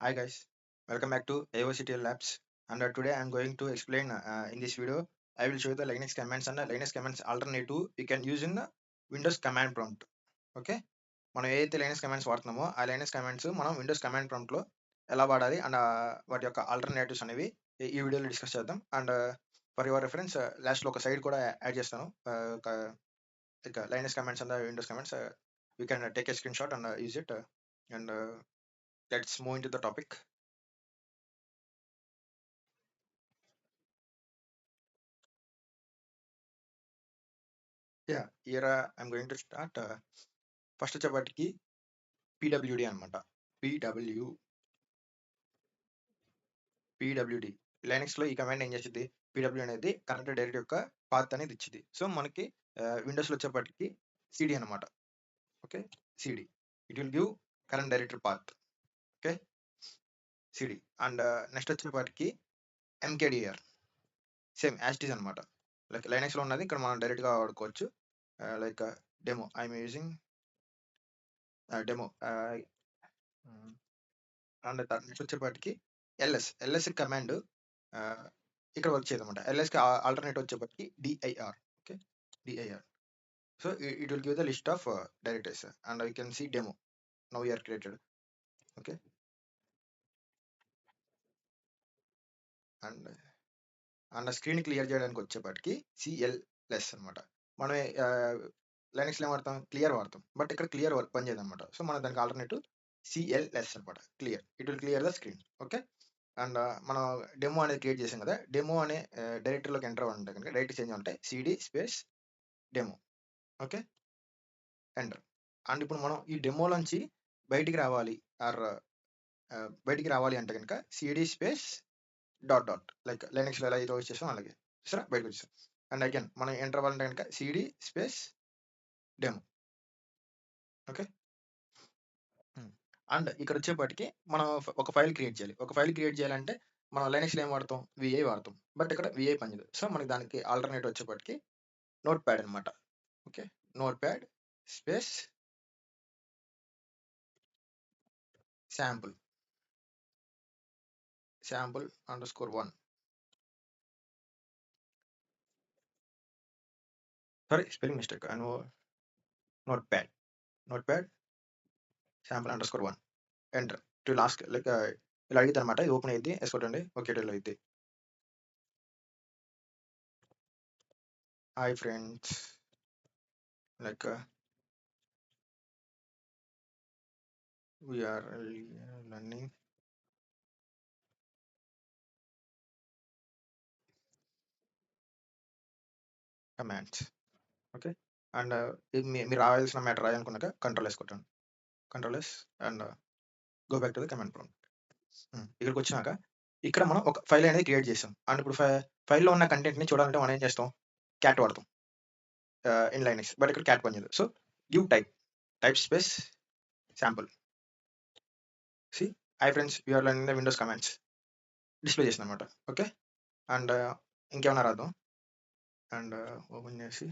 Hi guys, welcome back to AOCTL Labs. And today I'm going to explain in this video. I will show you the Linux commands and the Linux commands alternative you can use in the Windows command prompt. Okay, మనం ఏదైతే లైనస్ commands వాడుతున్నామో ఆ లైనస్ commands మనం Windows command prompt లో ఎలా వాడాలి and వాటి యొక్క alternatives అనేవి ఈ వీడియోలో డిస్కస్ చేద్దాం. And for your reference last లో ఒక సైడ్ కూడా యాడ్ చేస్తాను. ఒక Linux commands and Windows commands you can take a screenshot and use it. And let's move in to the topic. Yeah, here I'm going to start. First వచ్చేప్పటికి PWD అనమాట. PWD Linux లో ఈ command ఏం చేసింది? PW అనేది current direct యొక్క path అనేది ఇచ్చింది. సో మనకి విండోస్ లో వచ్చేప్పటికి సిడి అనమాట. Okay, cd it will give current directory path. Okay, cd. And next వచ్చేప్పటికి mkdir same as it is అనమాట. లైక్ లైనక్స్ లో ఉన్నది ఇక్కడ మనం డైరెక్ట్ గా వాడుకోవచ్చు. Like demo I'm using demo. And next వచ్చేప్పటికి ఎల్ఎస్ కమాండ్ ఇక్కడ వర్క్ చేయదు అనమాట. ఎల్ఎస్కి ఆల్టర్నేట్ వచ్చేప్పటికి dir. Okay, dir. So it will give the list of directories and you can see demo now you're created. Okay, and and screen clear చేయడానికి వచ్చేప్పటికి cls అనమాట. మనం లైనక్స్లో ఏం వాడతాం? క్లియర్ వాడతాం. బట్ ఇక్కడ క్లియర్ వర్క్ పనిచేయదు అనమాట. సో మనం దానికి ఆల్టర్నేటివ్ సిఎల్ఎస్ అనమాట. Clear, it will clear the screen. Okay, and మనం డెమో అనేది క్రియేట్ చేసాం కదా, డెమో అనే డైరెక్టరీలోకి ఎంటర్ అవ్వాలంటే కనుక డైరెక్ట్ చేంజ్ అంటే cd space demo. Okay, enter. And ఇప్పుడు మనం ఈ డెమోలోంచి బయటికి రావాలి ఆర్ బయటికి రావాలి అంటే కనుక CD space dot dot like లైనక్స్లో ఎలా అయితే వచ్చేసాం అలాగే సరే బయటకు వచ్చేసాం. అండ్ అగైన్ మనం ఎంటర్ అవ్వాలంటే కనుక CD space demo. Okay, and ఇక్కడ వచ్చేప్పటికి మనం ఒక ఫైల్ క్రియేట్ చేయాలి. ఒక ఫైల్ క్రియేట్ చేయాలంటే మనం లైనక్స్లో ఏం వాడతాం? విఐ వాడతాం. బట్ ఇక్కడ విఐ పనిచేయదు. సో మనకి దానికి ఆల్టర్నేట్ వచ్చేప్పటికి నోట్ ప్యాడ్ అనమాట. Okay, notepad space sample one. Sorry, spelling mistake. Notepad sample one enter to last. Like ఇలా అడిగితే అనమాట. ఇది ఓపెన్ అయ్యింది, వేసుకోండి. ఓకే, ఇలా అయింది. Hi friends, like we're learning commands. Okay, and మీరు రాయాల్సిన మ్యాటర్ రాయాలనుకున్నాక కంట్రోల్ ఎస్ కొట్టండి. Control S and go back to the command prompt. ఇక్కడికి వచ్చినాక ఇక్కడ మనం ఒక ఫైల్ అనేది క్రియేట్ చేసాం. అండ్ ఇప్పుడు ఫైల్లో ఉన్న కంటెంట్ని చూడాలంటే మనం ఏం చేస్తాం? క్యాట్ వాడతాం ఇన్ లైనక్స్. బట్ ఇక్కడ క్యాట్ పనిచేయదు. So give type space sample. See hi friends, you're learning the Windows commands display చేసిన అనమాట. ఓకే, అండ్ ఇంకేమన్నా రాద్దాం. అండ్ ఓపెన్ చేసి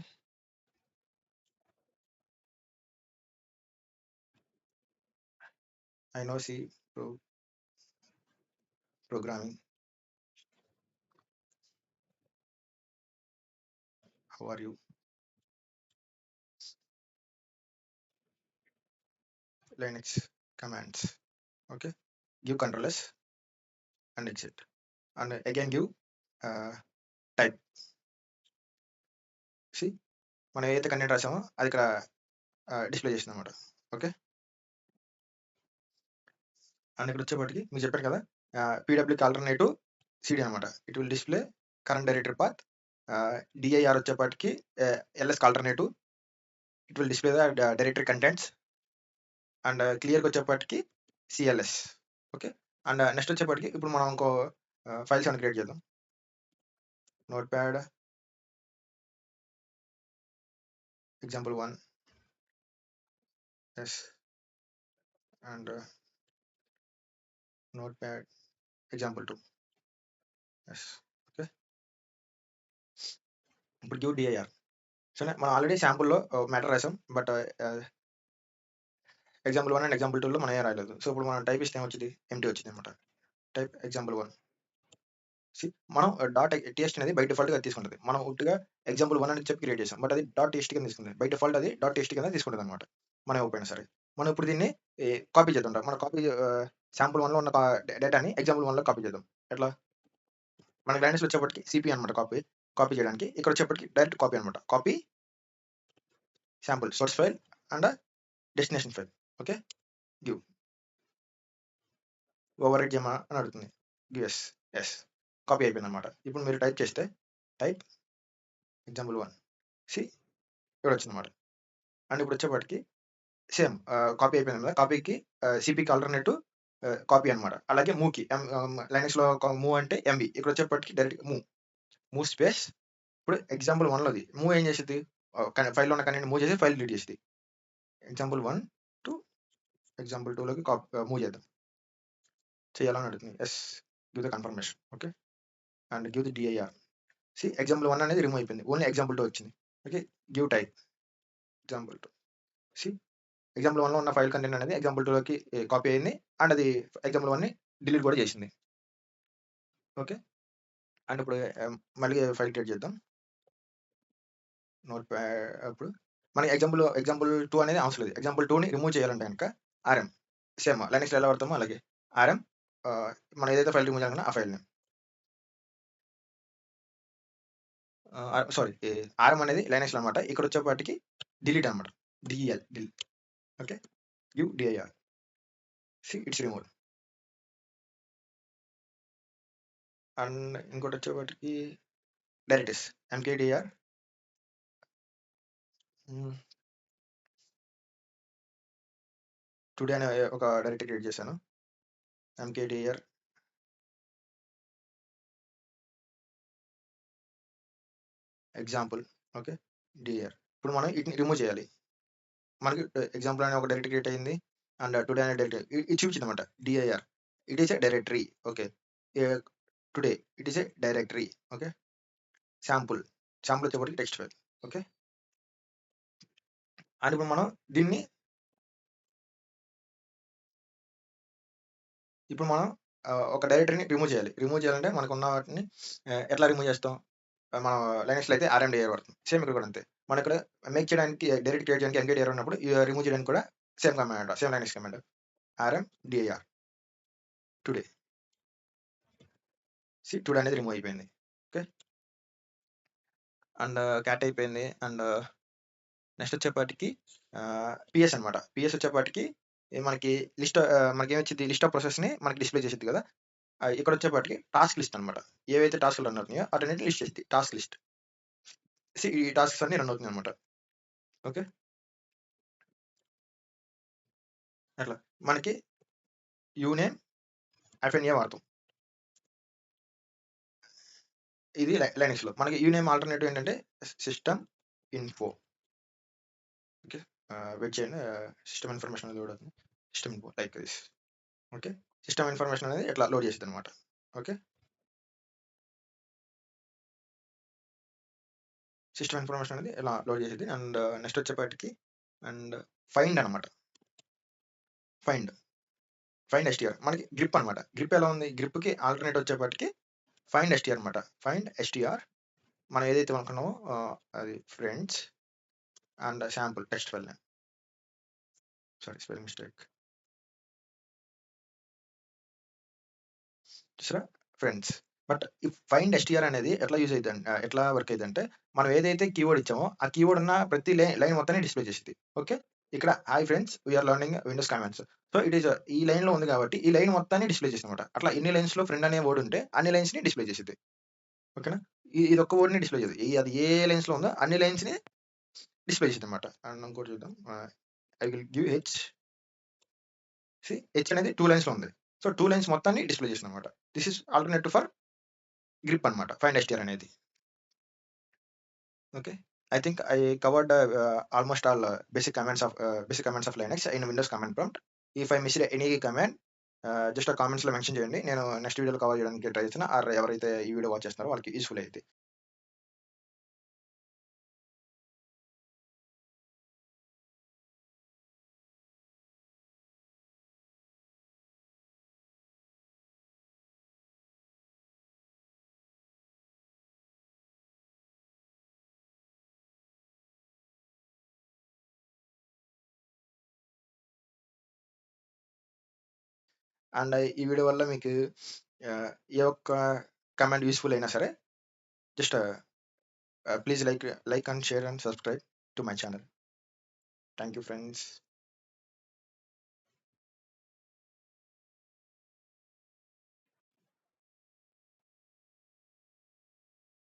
I know C programming, how are you, Linux commands. Okay, give control S and exit and again give type. See మనం ఏదైతే content రాసామో అది ఇక్కడ display చేసింది అనమాట. ఓకే, అండ్ ఇక్కడ వచ్చేప్పటికి మీకు చెప్పాను కదా, పీడబ్ల్యూకి ఆల్టర్నేటివ్ సిడి అనమాట. It will display current directory path. DIR వచ్చేప్పటికి ఎల్ఎస్కి alternative, it will display the directory contents. And క్లియర్కి వచ్చేప్పటికి సిఎల్ఎస్. ఓకే, అండ్ నెక్స్ట్ వచ్చేప్పటికి ఇప్పుడు మనం ఇంకో ఫైల్స్ ఏమైనా క్రియేట్ చేద్దాం. Notepad example1 s and Notepad example2 s. Okay, ఇప్పుడు గివ్ డిఐఆర్. సో మనం ఆల్రెడీ శాంపుల్లో మ్యాటర్ రాసాం. బట్ ఎగ్జాంపుల్ 1 అండ్ ఎగ్జాంపుల్ 2లో మనం ఏం రాయలేదు. సో ఇప్పుడు మనం టైప్ ఇస్తే ఏమొచ్చింది? ఎంప్టీ వచ్చిందనమాట. Type example 1. మనం టీఎక్స్ట్ అనేది బై డిఫాల్ట్‌గా తీసుకుంటది. మనం ఉట్టిగా ఎగ్జాంపుల్ 1 అని చెప్పి క్రియేట్ చేసాం. బట్ అది టీఎక్స్ట్ కింద తీసుకుంది. బై డిఫాల్ట్ అది టీఎక్స్ట్ కింద తీసుకుంటదనమాట. మనం ఇవ్వకపోయినా సరే. మనం ఇప్పుడు దీన్ని కాపీ చేద్దాం. మన కాపీ శాంపుల్ 1లో ఉన్న డేటాని ఎగ్జాంపుల్ 1లో కాపీ చేద్దాం. ఎట్లా? మనకి లైనక్స్‌లో వచ్చేప్పటికి సీపీ అనమాట కాపీ చేయడానికి. ఇక్కడ వచ్చేప్పటికి డైరెక్ట్ కాపీ అనమాట. Copy sample source file and destination file. Okay. Give overwrite చేయమా అని అడుగుతుంది. Give yes. కాపీ అయిపోయిందనమాట. ఇప్పుడు మీరు టైప్ చేస్తే టైప్ ఎగ్జాంపుల్ 1 ఇక్కడ వచ్చిందనమాట. అండ్ ఇప్పుడు వచ్చేప్పటికి సేమ్ కాపీ అయిపోయింది కదా! కాపీకి సీపీకి ఆల్టర్‌నేటివ్ కాపీ అనమాట. అలాగే మూవ్‌కి లైనక్స్‌లో మూవ్ అంటే ఎంవీ. ఇక్కడ వచ్చేప్పటికి డైరెక్ట్ మూవ్ స్పేస్ ఇప్పుడు ఎగ్జాంపుల్ 1లోది మూవ్ ఏం చేసిద్ది? ఫైల్‌లో ఉన్న కంటెంట్ మూవ్ చేసి ఫైల్ డిలీట్ చేసిద్ది. ఎగ్జాంపుల్ 1 టు ఎగ్జాంపుల్ 2లోకి మూవ్ చేద్దాం. చేయాలని అడుగుతుంది. Yes. Give the confirmation. Okay. And give the DIR. Example 1 అనేది రిమూవ్ అయిపోయింది. ఓన్లీ ఎగ్జాంపుల్ 2 వచ్చింది. Okay. Give type example 2. Example 1లో ఉన్న ఫైల్ కంటెంట్ అనేది ఎగ్జాంపుల్ 2లోకి కాపీ అయింది. అండ్ అది ఎగ్జాంపుల్ 1ని డిలీట్ కూడా చేసింది. ఓకే. అండ్ ఇప్పుడు మళ్ళీ ఫైల్ క్రియేట్ చేద్దాం. నోట్ ప్యాడ్ అప్పుడు మనకి ఎగ్జాంపుల్ 2 అనేది అవసరం లేదు. ఎగ్జాంపుల్ 2ని రిమూవ్ చేయాలంటే గనక ఆర్ఎం సేమ్ లైనక్స్‌లో ఎలా వాడతామో అలాగే ఆర్ఎం మనం ఏదైతే ఫైల్ రిమూవ్ చేయాలనుకున్నా ఆ ఫైల్‌ని సారీ ఆర్ఎం అనేది లైనక్స్‌లో అనమాట. ఇక్కడ వచ్చేపాటికి డిలీట్ అనమాట. Delete. Okay. Give DIR. It's removed. And ఇంకోటి వచ్చేపాటికి డైరెక్టరీస్ ఎంకేడిఆర్ టుడే అనే ఒక డైరెక్టరీ క్రియేట్ చేశాను. MKDIR example. ఓకే. డిఆర్. ఇప్పుడు మనం వీటిని రిమూవ్ చేయాలి. మనకి ఎగ్జాంపుల్ అనే ఒక డైరెక్టరీ క్రియేట్ అయింది. అండ్ టుడే అనే డైరెక్టరీ ఇది చూపించిందన్నమాట. DIR. It is a directory. Okay. Today it is a directory. Okay. Sample వచ్చేప్పటికి టెక్స్ట్ ఫైల్. ఓకే. అండ్ ఇప్పుడు మనం దీన్ని ఒక డైరెక్టరీని రిమూవ్ చేయాలి. రిమూవ్ చేయాలంటే మనకున్న వాటిని ఎట్లా రిమూవ్ చేస్తాం? మనం లైనక్స్‌లో అయితే ఆర్ఎండిఐఆర్ వాడతాం. సేమ్ ఇక్కడ కూడా అంతే. మనం ఇక్కడ మేక్ చేయడానికి డైరెక్ట్ క్రియేట్ చేయడానికి ఎంకేడిఆర్ ఉన్నప్పుడు రిమూవ్ చేయడానికి కూడా same command. Same Linux command. RMDIR today. Today అనేది రిమూవ్ అయిపోయింది. ఓకే. అండ్ క్యాట్ అయిపోయింది. అండ్ నెక్స్ట్ వచ్చేపాటికి పిఎస్ అనమాట. పిఎస్ వచ్చేపాటికి మనకి మనకేమొచ్చిద్ది లిస్ట్ ఆఫ్ ప్రాసెస్‌ని మనకి డిస్‌ప్లే చేసిద్ది కదా! ఇక్కడ వచ్చేపాటికి టాస్క్ లిస్ట్ అనమాట. ఏవైతే టాస్క్‌లు రన్ అవుతున్నాయో వాటన్నిటిని లిస్ట్ చేసిద్ది. Task list. ఈ టాస్క్స్ అన్నీ రన్ అవుతున్నాయన్నమాట. ఓకే. అట్లా మనకి యూనేమ్ -ఏ వాడతాం. ఇది లైనక్స్‌లో. మనకి యూనేమ్ ఆల్టర్‌నేటివ్ ఏంటంటే సిస్టమ్ ఇన్ఫో. ఓకే. వెయిట్ చేయండి. సిస్టమ్ ఇన్ఫర్మేషన్ అనేది లోడ్ అవుతుంది. System info like this. Okay. System information అనేది ఇట్లా లోడ్ చేసిద్దనమాట. ఓకే. సిస్టమ్ ఇన్ఫర్మేషన్ అనేది ఇలా లోడ్ చేసిద్ది. అండ్ నెక్స్ట్ వచ్చేపాటికి అండ్ ఫైండ్ అనమాట. Find STR. మనకి గ్రిప్ అనమాట. గ్రిప్ ఎలా ఉంది? గ్రిప్‌కి ఆల్టర్‌నేట్ వచ్చేపాటికి ఫైండ్ ఎస్టీఆర్ అనమాట. ఫైండ్ ఎస్టీఆర్ మనం ఏదైతే అనుకున్నామో అది friends and sample text file name. Sorry spelling mistake. చూసారా? ఫ్రెండ్స్. బట్ ఈ ఫైండ్ ఎస్టీఆర్ అనేది ఎట్లా వర్క్ అయిద్దంటే మనం ఏదైతే కీవర్డ్ ఇచ్చామో ఆ కీవర్డ్ ఉన్న ప్రతి లైన్ మొత్తాన్ని డిస్‌ప్లే చేసిద్ది. ఓకే. ఇక్కడ hi friends we are learning Windows commands. So it is ఈ లైన్‌లో ఉంది కాబట్టి ఈ లైన్ మొత్తాన్ని డిస్‌ప్లే చేసిద్దనమాట. అట్లా ఎన్ని లైన్స్‌లో ఫ్రెండ్ అనే వర్డ్ ఉంటే అన్ని లైన్స్‌ని డిస్‌ప్లే చేసిద్ది. ఓకేనా? ఇదొక్క వర్డ్‌ని డిస్‌ప్లే చేయదు. అది ఏ లైన్స్‌లో ఉందో అన్ని లైన్స్‌ని డిస్‌ప్లే చేసిద్దనమాట. అండ్ ఇంకోటి చూద్దాం. ఐ విల్ గివ్ హెచ్ అనేది 2 లైన్స్‌లో ఉంది. సో 2 లైన్స్ మొత్తాన్ని డిస్‌ప్లే చేసిందనమాట. This is alternative for grip అనమాట. ఫైండ్ ఎస్టీఆర్ అనేది. Okay. I think I covered almost all basic commands of Linux in Windows command prompt. If I missed any command, just కామెంట్స్‌లో mention చేయండి. నేను next వీడియోలో cover చేయడానికి try చేస్తాను. Are ఎవరైతే ఈ వీడియో వాచ్ చేస్తున్నారో వాళ్ళకి యూజ్‌ఫుల్ అయిద్ది. అండ్ ఈ వీడియో వల్ల మీకు ఏ ఒక్క కమెంట్ యూస్ఫుల్ అయినా సరే just please like and share and subscribe to my channel. Thank you friends.